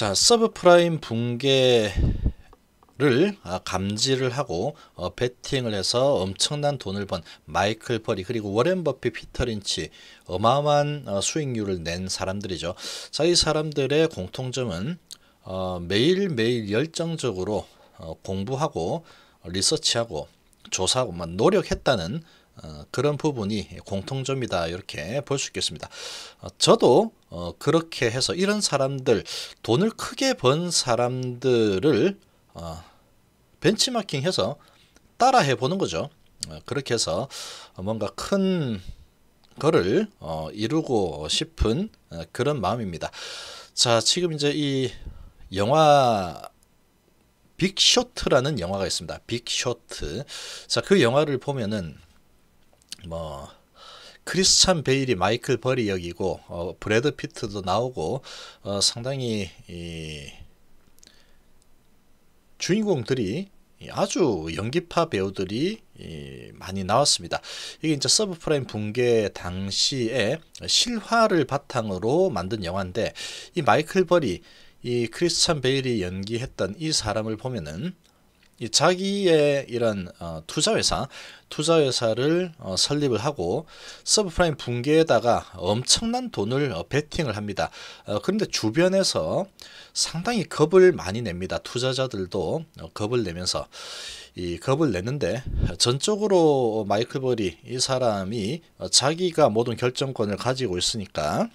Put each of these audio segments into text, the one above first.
자, 서브프라임 붕괴를 감지를 하고 베팅을 해서 엄청난 돈을 번 마이클 버리 그리고 워렌 버핏, 피터 린치 어마어마한 수익률을 낸 사람들이죠. 자, 이 사람들의 공통점은 매일매일 열정적으로 공부하고 리서치하고 조사하고 노력했다는 그런 부분이 공통점이다 이렇게 볼 수 있겠습니다. 저도 그렇게 해서 이런 사람들, 돈을 크게 번 사람들을 벤치마킹해서 따라해 보는 거죠. 그렇게 해서 뭔가 큰 거를 이루고 싶은 그런 마음입니다. 자, 지금 이제 이 영화 빅쇼트라는 영화가 있습니다. 빅쇼트. 자, 그 영화를 보면은 크리스찬 베일이 마이클 버리 역이고 브래드 피트도 나오고 상당히 이 주인공들이 아주 연기파 배우들이 많이 나왔습니다. 이게 이제 서브프라임 붕괴 당시에 실화를 바탕으로 만든 영화인데, 이 마이클 버리, 이 크리스찬 베일이 연기했던 이 사람을 보면은 이 자기의 이런 투자회사를 설립을 하고 서브프라임 붕괴에다가 엄청난 돈을 베팅을 합니다. 그런데 주변에서 상당히 겁을 많이 냅니다. 투자자들도 겁을 내면서 이 겁을 내는데, 전적으로 마이클 버리 이 사람이 자기가 모든 결정권을 가지고 있으니까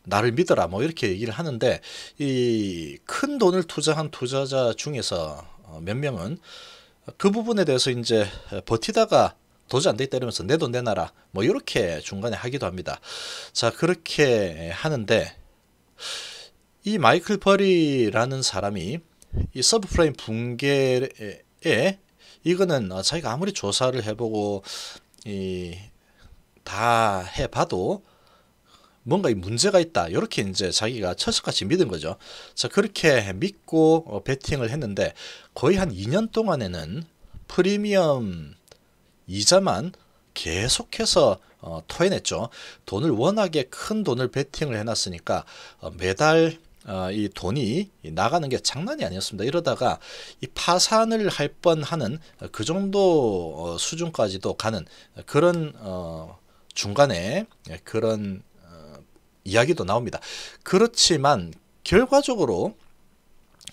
나를 믿어라 이렇게 얘기를 하는데, 이 큰 돈을 투자한 투자자 중에서 몇 명은 그 부분에 대해서 이제 버티다가 도저히 안 되겠다 이러면서 내 돈 내놔라 이렇게 중간에 하기도 합니다. 자, 그렇게 하는데 이 마이클 버리라는 사람이 이 서브프라임 붕괴에 이거는 자기가 아무리 조사를 해보고 다 해봐도 뭔가 문제가 있다 이렇게 이제 자기가 철석같이 믿은 거죠. 자, 그렇게 믿고 베팅을 했는데 거의 한 2년 동안에는 프리미엄 이자만 계속해서 토해냈죠. 돈을 워낙에 큰 돈을 베팅을 해놨으니까 매달 이 돈이 나가는 게 장난이 아니었습니다. 이러다가 이 파산을 할 뻔하는 그 정도 수준까지도 가는 그런 중간에 그런 이야기도 나옵니다. 그렇지만 결과적으로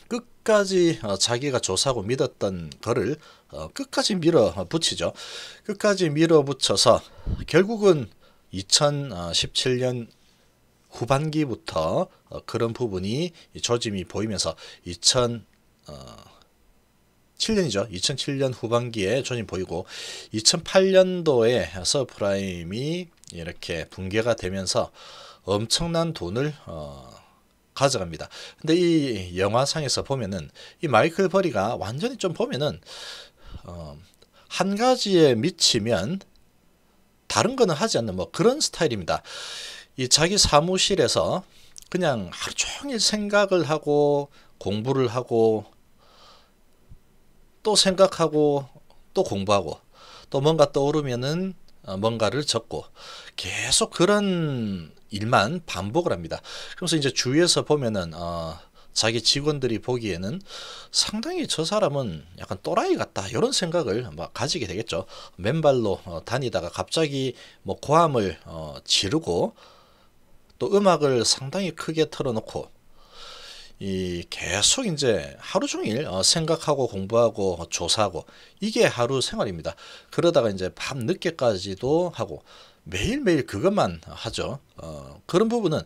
끝까지 자기가 조사하고 믿었던 거를 끝까지 밀어붙이죠. 끝까지 밀어붙여서 결국은 2017년 후반기부터 그런 부분이 조짐이 보이면서 2007년 후반기에 조짐이 보이고 2008년도에 서브프라임이 이렇게 붕괴가 되면서 엄청난 돈을 가져갑니다. 근데 이 영화상에서 보면은 이 마이클 버리가 완전히 좀 보면은 한 가지에 미치면 다른 거는 하지 않는 그런 스타일입니다. 이 자기 사무실에서 그냥 하루 종일 생각을 하고 공부를 하고 또 생각하고 또 공부하고 또 뭔가 떠오르면은 뭔가를 적고 계속 그런 일만 반복을 합니다. 그래서 이제 주위에서 보면은 자기 직원들이 보기에는 상당히 저 사람은 약간 또라이 같다 이런 생각을 가지게 되겠죠. 맨발로 다니다가 갑자기 고함을 지르고 또 음악을 상당히 크게 틀어놓고 계속 이제 하루 종일 생각하고 공부하고 조사하고 이게 하루 생활입니다. 그러다가 이제 밤 늦게까지도 하고 매일매일 그것만 하죠. 그런 부분은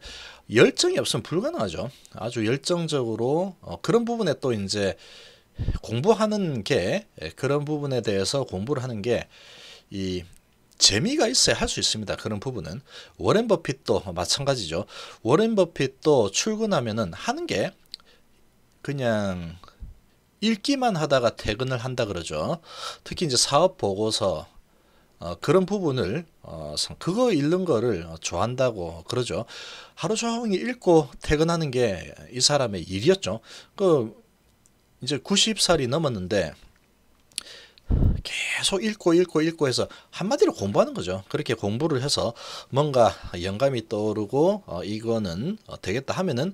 열정이 없으면 불가능하죠. 아주 열정적으로 그런 부분에 또 이제 공부하는 게, 그런 부분에 대해서 공부를 하는 게 이 재미가 있어야 할 수 있습니다. 그런 부분은 워렌 버핏도 마찬가지죠. 워렌 버핏도 출근하면은 하는 게 그냥 읽기만 하다가 퇴근을 한다 그러죠. 특히 이제 사업 보고서 그런 부분을 그거 읽는 거를 좋아한다고 그러죠. 하루 종일 읽고 퇴근하는 게 이 사람의 일이었죠. 이제 90살이 넘었는데 계속 읽고 해서 한마디로 공부하는 거죠. 그렇게 공부를 해서 뭔가 영감이 떠오르고 이거는 되겠다 하면은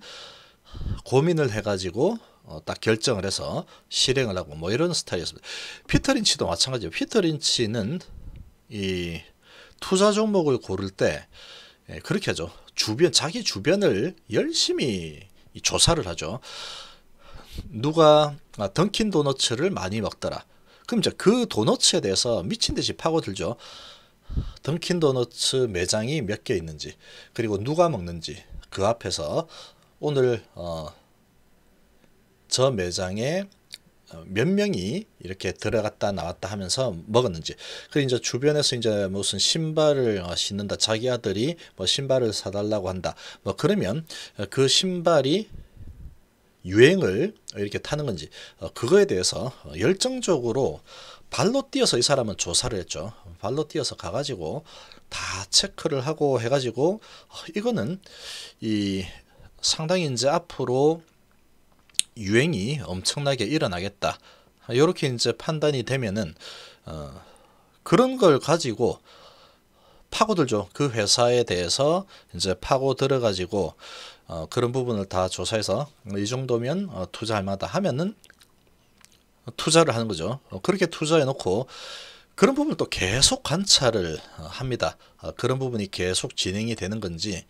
고민을 해가지고 딱 결정을 해서 실행을 하고 뭐 이런 스타일이었습니다. 피터 린치도 마찬가지예요. 피터 린치는 이 투자 종목을 고를 때 그렇게 하죠. 자기 주변을 열심히 조사를 하죠. 누가 던킨 도너츠를 많이 먹더라. 그럼 이제 그 도너츠에 대해서 미친 듯이 파고들죠. 던킨 도너츠 매장이 몇 개 있는지, 그리고 누가 먹는지, 그 앞에서 오늘 저 매장에 몇 명이 이렇게 들어갔다 나왔다 하면서 먹었는지. 그리고 이제 주변에서 이제 무슨 신발을 신는다, 자기 아들이 뭐 신발을 사달라고 한다, 뭐 그러면 그 신발이 유행을 이렇게 타는 건지 그거에 대해서 열정적으로 발로 뛰어서 이 사람은 조사를 했죠. 발로 뛰어서 가가지고 다 체크를 하고 해가지고 이거는 이 상당히 이제 앞으로 유행이 엄청나게 일어나겠다, 이렇게 이제 판단이 되면은 그런 걸 가지고 파고들죠. 그 회사에 대해서 이제 파고 들어가지고 그런 부분을 다 조사해서 이 정도면 투자할 만하다 하면은 투자를 하는 거죠. 그렇게 투자해 놓고 그런 부분을 또 계속 관찰을 합니다. 그런 부분이 계속 진행이 되는 건지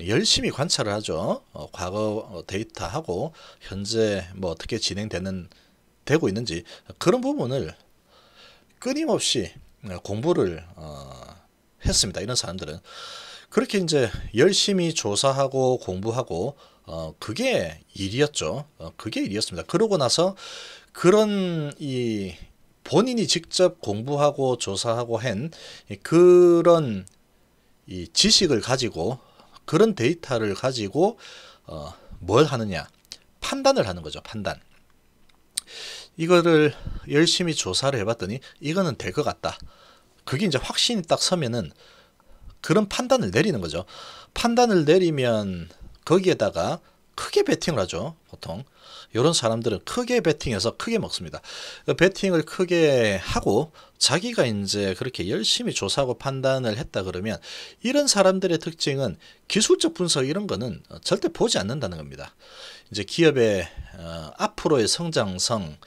열심히 관찰을 하죠. 과거 데이터하고 현재 뭐 어떻게 되고 있는지 그런 부분을 끊임없이 공부를 했습니다. 이런 사람들은 그렇게 이제 열심히 조사하고 공부하고 그게 일이었죠. 그게 일이었습니다. 그러고 나서 그런 이 본인이 직접 공부하고 조사하고 한 그런 이 지식을 가지고, 그런 데이터를 가지고 뭘 하느냐, 판단을 하는 거죠. 판단. 이거를 열심히 조사를 해봤더니 이거는 될 것 같다. 그게 이제 확신이 딱 서면은 그런 판단을 내리는 거죠. 판단을 내리면 거기에다가 크게 베팅을 하죠. 보통 이런 사람들은 크게 베팅해서 크게 먹습니다. 베팅을 크게 하고 자기가 이제 그렇게 열심히 조사하고 판단을 했다 그러면, 이런 사람들의 특징은 기술적 분석 이런 거는 절대 보지 않는다는 겁니다. 이제 기업의 앞으로의 성장성,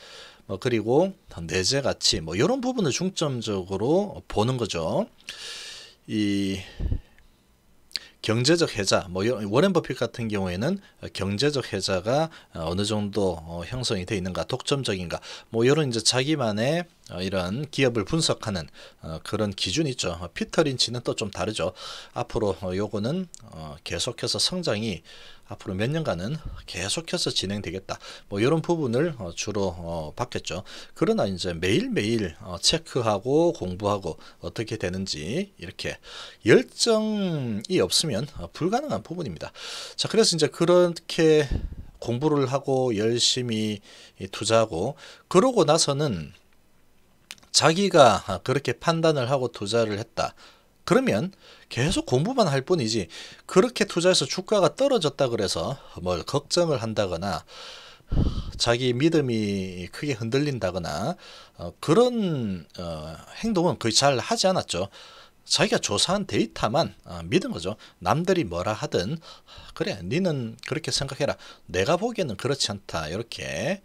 뭐 그리고 내재 가치, 뭐 이런 부분을 중점적으로 보는 거죠. 이 경제적 해자, 뭐 워렌 버핏 같은 경우에는 경제적 해자가 어느 정도 형성이 되어 있는가, 독점적인가, 뭐 이런 이제 자기만의 이런 기업을 분석하는 그런 기준이 있죠. 피터 린치는 또 좀 다르죠. 앞으로 요거는 계속해서 성장이 앞으로 몇 년간은 계속해서 진행되겠다, 뭐 이런 부분을 주로 봤겠죠. 그러나 이제 매일매일 체크하고 공부하고 어떻게 되는지 이렇게 열정이 없으면 불가능한 부분입니다. 자, 그래서 이제 그렇게 공부를 하고 열심히 투자하고 그러고 나서는 자기가 그렇게 판단을 하고 투자를 했다 그러면 계속 공부만 할 뿐이지, 그렇게 투자해서 주가가 떨어졌다 그래서 뭘 걱정을 한다거나 자기 믿음이 크게 흔들린다거나 그런 행동은 거의 잘 하지 않았죠. 자기가 조사한 데이터만 믿은 거죠. 남들이 뭐라 하든 그래 니는 그렇게 생각해라, 내가 보기에는 그렇지 않다, 이렇게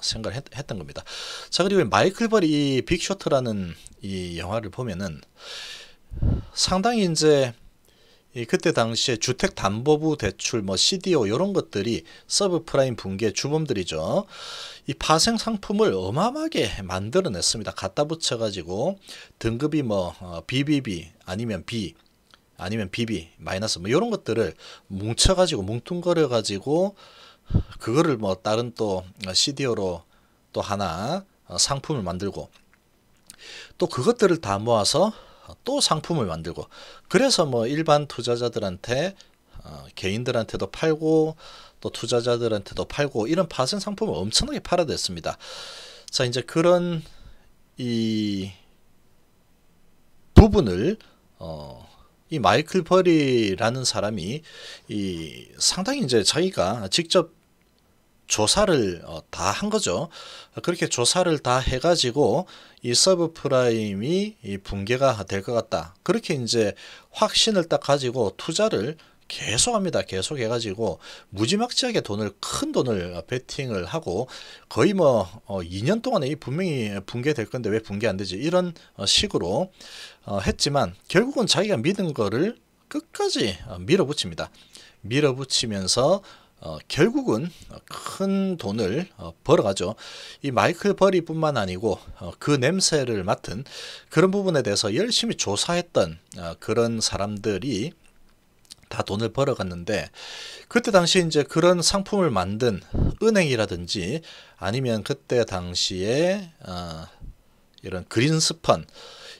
생각을 했던 겁니다. 자, 그리고 마이클 벌이 이 빅쇼트라는 이 영화를 보면은 상당히 이제 그때 당시에 주택담보부 대출, 뭐 CDO 이런 것들이 서브프라임 붕괴 주범들이죠. 이 파생 상품을 어마어마하게 만들어냈습니다. 갖다 붙여가지고 등급이 뭐 BBB 아니면 B 아니면 BB 마이너스 뭐 이런 것들을 뭉쳐가지고 뭉뚱거려가지고 그거를 뭐 다른 또 CDO로 또 하나 상품을 만들고 또 그것들을 다 모아서 또 상품을 만들고, 그래서 뭐 일반 투자자들한테 개인들한테도 팔고 또 투자자들한테도 팔고 이런 파생 상품을 엄청나게 팔아댔습니다. 자, 이제 그런 이 부분을 이 마이클 버리라는 사람이 이 상당히 이제 자기가 직접 조사를 다 한 거죠. 그렇게 조사를 다 해가지고 이 서브프라임이 이 붕괴가 될 것 같다. 그렇게 이제 확신을 딱 가지고 투자를 계속합니다. 계속 해가지고 무지막지하게 큰 돈을 베팅을 하고 거의 뭐 2년 동안에 이 분명히 붕괴될 건데 왜 붕괴 안 되지? 이런 식으로 했지만 결국은 자기가 믿은 거를 끝까지 밀어붙입니다. 밀어붙이면서 결국은 큰 돈을 벌어가죠. 이 마이클 버리뿐만 아니고 그 냄새를 맡은 그런 부분에 대해서 열심히 조사했던 그런 사람들이 다 돈을 벌어갔는데 그때 당시 이제 그런 상품을 만든 은행이라든지 아니면 그때 당시에 이런 그린스펀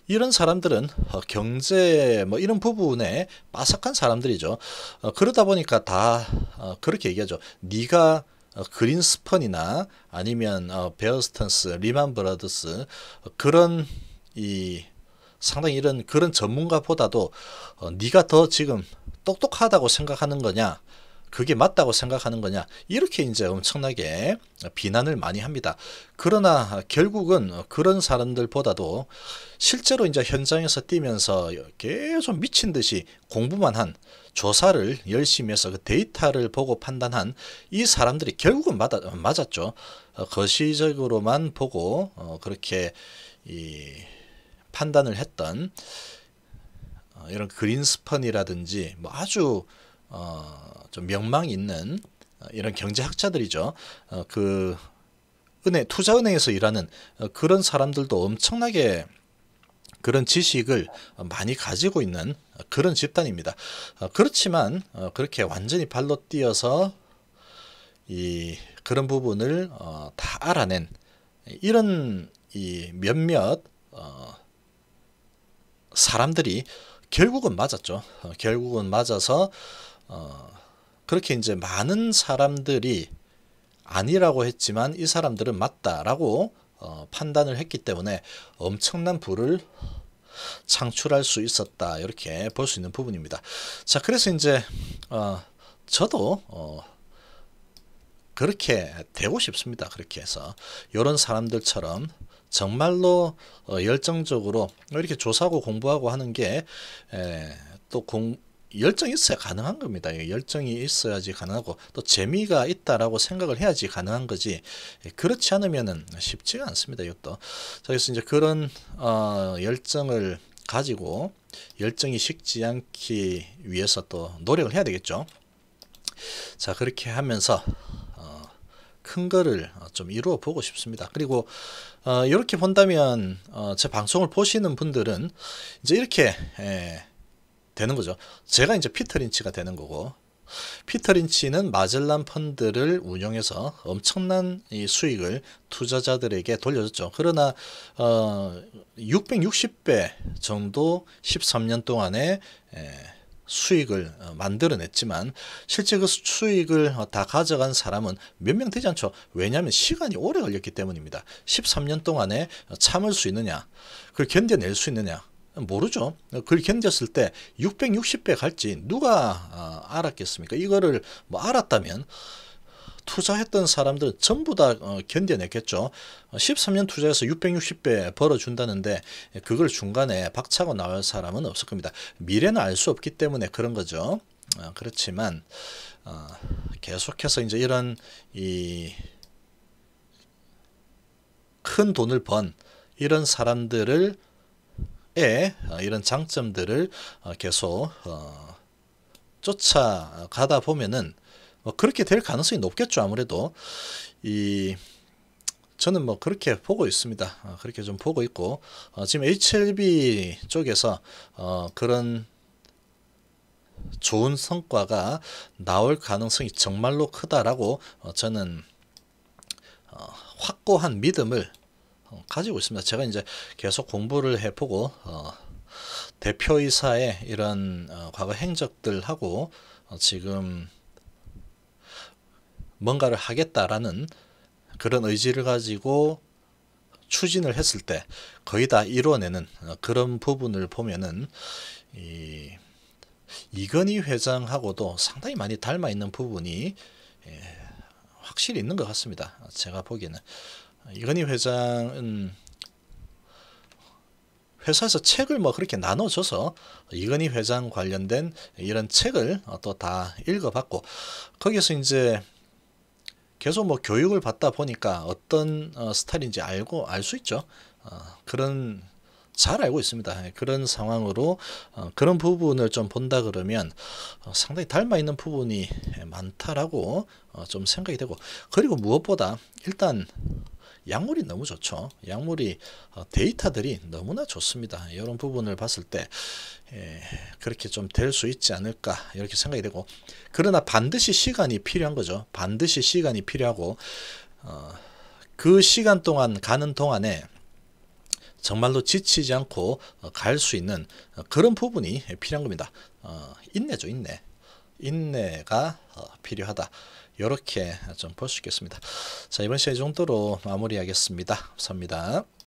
이런 사람들은 경제 뭐 이런 부분에 빠삭한 사람들이죠. 그러다 보니까 다 그렇게 얘기하죠. 네가 그린스펀이나 아니면 베어스턴스, 리만 브라더스 그런 이 상당히 이런 그런 전문가보다도 네가 더 지금 똑똑하다고 생각하는 거냐? 그게 맞다고 생각하는 거냐? 이렇게 이제 엄청나게 비난을 많이 합니다. 그러나 결국은 그런 사람들보다도 실제로 이제 현장에서 뛰면서 계속 미친 듯이 공부만 한 조사를 열심히 해서 그 데이터를 보고 판단한 이 사람들이 결국은 맞았죠. 거시적으로만 보고 그렇게 이 판단을 했던 이런 그린스펀이라든지 뭐 아주 좀 명망 있는 이런 경제학자들이죠. 그 투자은행에서 일하는 그런 사람들도 엄청나게 그런 지식을 많이 가지고 있는 그런 집단입니다. 그렇지만 그렇게 완전히 발로 뛰어서 이 그런 부분을 다 알아낸 이런 이 몇몇 사람들이 결국은 맞았죠. 결국은 맞아서 그렇게 이제 많은 사람들이 아니라고 했지만 이 사람들은 맞다라고 판단을 했기 때문에 엄청난 부를 창출할 수 있었다 이렇게 볼 수 있는 부분입니다. 자, 그래서 이제 저도 그렇게 되고 싶습니다. 그렇게 해서 이런 사람들처럼 정말로 열정적으로 이렇게 조사하고 공부하고 하는 게 또 열정이 있어야 가능한 겁니다. 열정이 있어야지 가능하고 또 재미가 있다라고 생각을 해야지 가능한 거지. 그렇지 않으면은 쉽지가 않습니다. 이것도. 그래서 이제 그런 열정을 가지고 열정이 식지 않기 위해서 또 노력을 해야 되겠죠. 자, 그렇게 하면서 큰 거를 좀 이루어 보고 싶습니다. 그리고 이렇게 본다면 제 방송을 보시는 분들은 이제 이렇게 되는 거죠. 제가 이제 피터 린치가 되는 거고, 피터 린치는 마젤란 펀드를 운영해서 엄청난 이 수익을 투자자들에게 돌려줬죠. 그러나 660배 정도 13년 동안에 수익을 만들어냈지만 실제 그 수익을 다 가져간 사람은 몇 명 되지 않죠. 왜냐하면 시간이 오래 걸렸기 때문입니다. 13년 동안에 참을 수 있느냐, 그걸 견뎌낼 수 있느냐 모르죠. 그걸 견뎠을 때 660배 갈지 누가 알았겠습니까? 이거를 뭐 알았다면 투자했던 사람들은 전부 다 견뎌냈겠죠. 13년 투자해서 660배 벌어준다는데 그걸 중간에 박차고 나올 사람은 없을 겁니다. 미래는 알 수 없기 때문에 그런 거죠. 그렇지만 계속해서 이제 이런 큰 돈을 번 이런 사람들을 이런 장점들을 계속 쫓아가다 보면은 그렇게 될 가능성이 높겠죠. 아무래도 저는 뭐 그렇게 보고 있습니다. 그렇게 좀 보고 있고 지금 HLB 쪽에서 그런 좋은 성과가 나올 가능성이 정말로 크다라고 저는 확고한 믿음을 가지고 있습니다. 제가 이제 계속 공부를 해보고 대표이사의 이런 과거 행적들하고 지금 뭔가를 하겠다라는 그런 의지를 가지고 추진을 했을 때 거의 다 이루어내는 그런 부분을 보면은 이건희 회장하고도 상당히 많이 닮아 있는 부분이 확실히 있는 것 같습니다. 제가 보기에는 이건희 회장은 회사에서 책을 뭐 그렇게 나눠줘서 이건희 회장 관련된 이런 책을 또 다 읽어봤고, 거기서 이제 계속 뭐 교육을 받다 보니까 어떤 스타일인지 알 수 있죠. 그런 잘 알고 있습니다. 그런 상황으로 그런 부분을 좀 본다 그러면 상당히 닮아 있는 부분이 많다라고 좀 생각이 되고, 그리고 무엇보다 일단 약물이 너무 좋죠. 약물이 데이터들이 너무나 좋습니다. 이런 부분을 봤을 때 그렇게 좀 될 수 있지 않을까 이렇게 생각이 되고, 그러나 반드시 시간이 필요한 거죠. 반드시 시간이 필요하고 그 시간 동안 가는 동안에 정말로 지치지 않고 갈 수 있는 그런 부분이 필요한 겁니다. 인내죠, 인내. 인내가 필요하다. 이렇게 좀 볼 수 있겠습니다. 자, 이번 시간 이 정도로 마무리하겠습니다. 감사합니다.